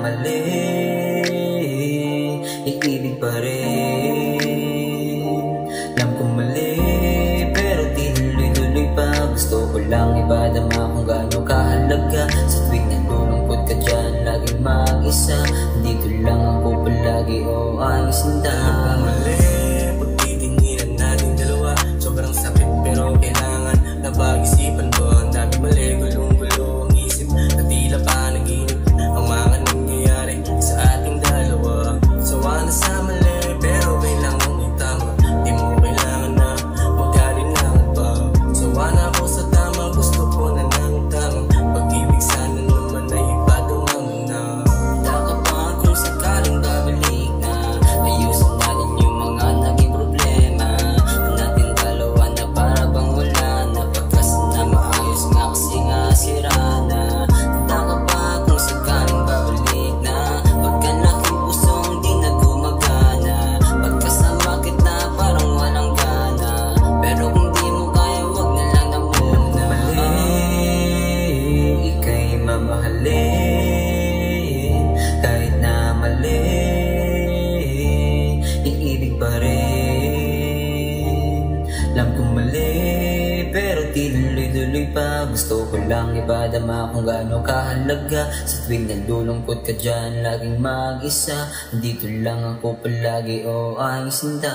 mali, iibig pa rin. Alam kong mali, pero tinuloy-tuloy pa. Gusto ko lang ipadama kung gaano kahalaga. Sa tuwing nalulungkot ka dyan, laging mag-isa. Dito lang ako palagi, oh ayos na. Mali, pagtitinginan natin dalawa. Sobrang sakit pero kailangan na pag-isipan ko. Ang dami mali, gulong-gulo ang isip. Na tila pa naginip ang mga nangyayari sa ating dalawa. Sawa na sa mali, pero kailangan itama. Di mo kailangan na magalinlangan pa. Sawa na ako sa tama, gusto ko na ng tama. Pag-ibig sana naman ay ipatungan na. Taka pa kung sakaling babalik na. Ayusin natin yung mga naging problema natin dalawa na para bang wala na. Pagkas na maayos nga kasi nga sira na. Taka pa kung sakaling babalik na. Pagkalaking pusong di na gumagana. Pagkasama kita parang walang gana. Pero kung di mo kaya wag na lang na muna. Mali, ika'y mamahalin. Kahit na mali, iibig pa rin. Alam kong mali, pero tinuloy-tuloy pa. Gusto ko lang ipadama kung gaano kahalaga. Sa tuwing nalulungkot ka dyan, laging mag-isa. Dito lang ako palagi, oh ayos na.